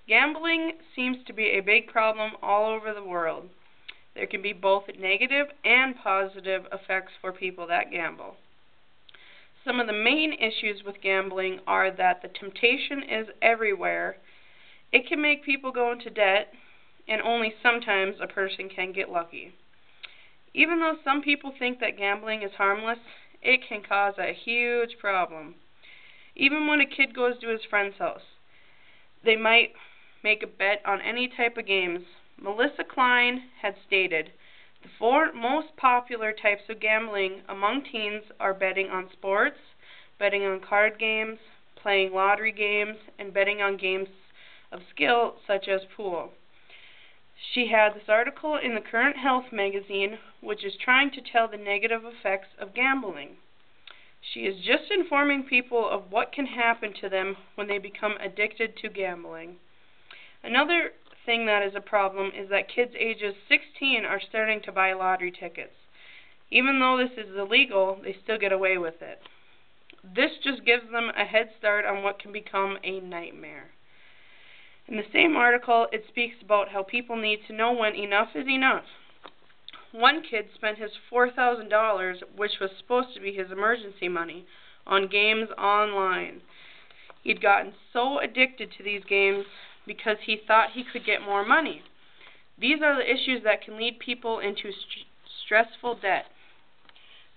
Gambling seems to be a big problem all over the world. There can be both negative and positive effects for people that gamble. Some of the main issues with gambling are that the temptation is everywhere. It can make people go into debt, and only sometimes a person can get lucky. Even though some people think that gambling is harmless, it can cause a huge problem. Even when a kid goes to his friend's house, they might make a bet on any type of games. Melissa Klein had stated, the 4 most popular types of gambling among teens are betting on sports, betting on card games, playing lottery games, and betting on games of skill such as pool. She had this article in the Current Health magazine, which is trying to tell the negative effects of gambling. She is just informing people of what can happen to them when they become addicted to gambling. Another thing that is a problem is that kids ages 16 are starting to buy lottery tickets. Even though this is illegal, they still get away with it. This just gives them a head start on what can become a nightmare. In the same article, it speaks about how people need to know when enough is enough. One kid spent his $4,000, which was supposed to be his emergency money, on games online. He'd gotten so addicted to these games because he thought he could get more money. These are the issues that can lead people into stressful debt.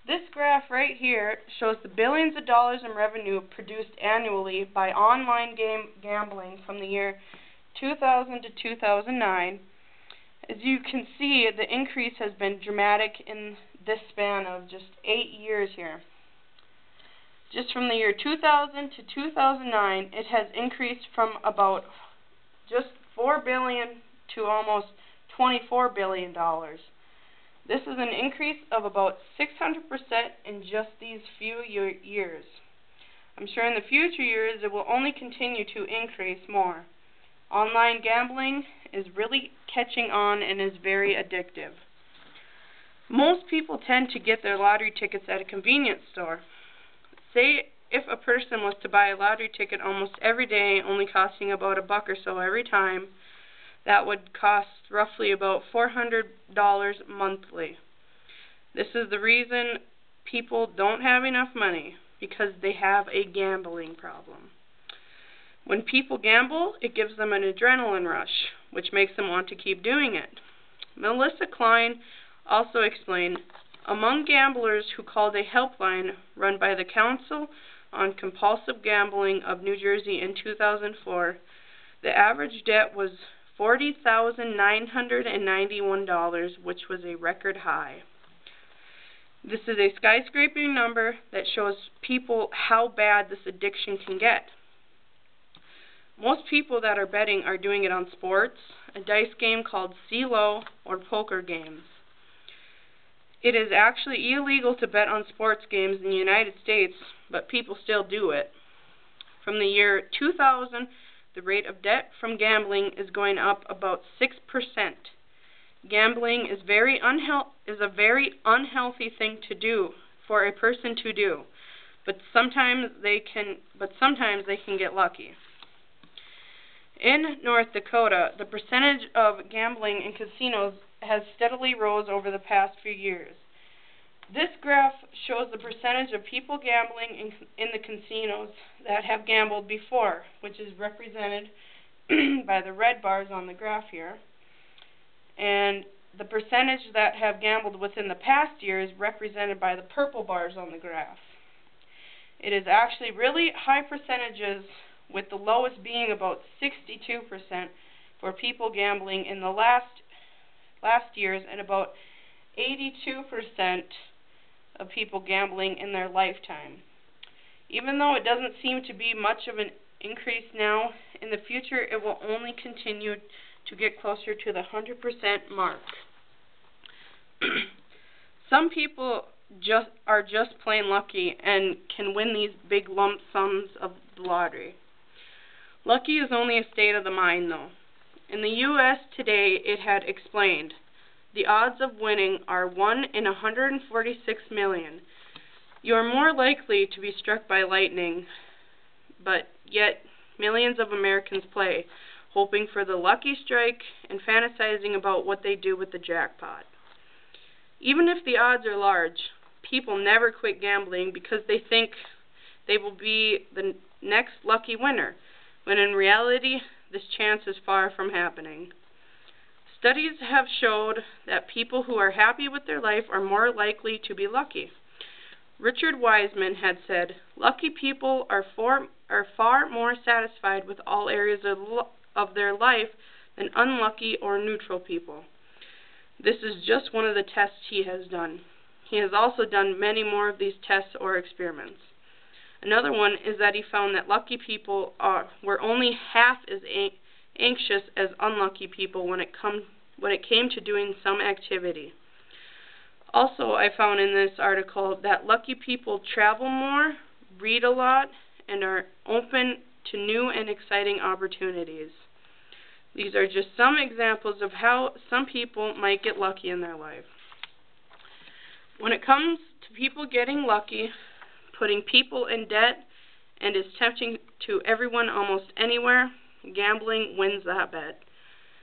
This graph right here shows the billions of dollars in revenue produced annually by online gambling from the year 2000 to 2009. As you can see, the increase has been dramatic in this span of just 8 years here. Just from the year 2000 to 2009, it has increased from about just $4 billion to almost $24 billion. This is an increase of about 600% in just these few years. I'm sure in the future years it will only continue to increase more. Online gambling is really catching on and is very addictive. Most people tend to get their lottery tickets at a convenience store. Say if a person was to buy a lottery ticket almost every day, only costing about $1 or so every time, that would cost roughly about $400 monthly. This is the reason people don't have enough money, because they have a gambling problem. When people gamble, it gives them an adrenaline rush, which makes them want to keep doing it. Melissa Klein also explained, among gamblers who called a helpline run by the Council on Compulsive Gambling of New Jersey in 2004, the average debt was $40,991, which was a record high. This is a skyscraping number that shows people how bad this addiction can get. Most people that are betting are doing it on sports, a dice game called CeeLo, or poker games. It is actually illegal to bet on sports games in the United States, but people still do it. From the year 2000, the rate of debt from gambling is going up about 6%. Gambling is a very unhealthy thing to do for a person to do, but sometimes they can get lucky. In North Dakota, the percentage of gambling in casinos has steadily rose over the past few years. This graph shows the percentage of people gambling in the casinos that have gambled before, which is represented by the red bars on the graph here. And the percentage that have gambled within the past year is represented by the purple bars on the graph. It is actually really high percentages, with the lowest being about 62% for people gambling in the last years, and about 82% of people gambling in their lifetime. Even though it doesn't seem to be much of an increase now, in the future it will only continue to get closer to the 100% mark. Some people are just plain lucky and can win these big lump sums of the lottery. Lucky is only a state of the mind, though. In the U.S. today, it had explained, the odds of winning are 1 in 146 million. You are more likely to be struck by lightning, but yet millions of Americans play. hoping for the lucky strike, and fantasizing about what they do with the jackpot. Even if the odds are large, people never quit gambling because they think they will be the next lucky winner, when in reality, this chance is far from happening. Studies have showed that people who are happy with their life are more likely to be lucky. Richard Wiseman had said, "Lucky people are far more satisfied with all areas of their life than unlucky or neutral people." This is just one of the tests he has done. He has also done many more of these tests or experiments. Another one is that he found that lucky people were only half as anxious as unlucky people when it came to doing some activity. Also, I found in this article that lucky people travel more, read a lot, and are open to new and exciting opportunities. These are just some examples of how some people might get lucky in their life. When it comes to people getting lucky, putting people in debt, and is tempting to everyone almost anywhere, gambling wins that bet.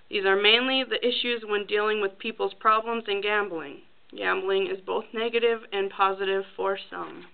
These are mainly the issues when dealing with people's problems in gambling. Gambling is both negative and positive for some.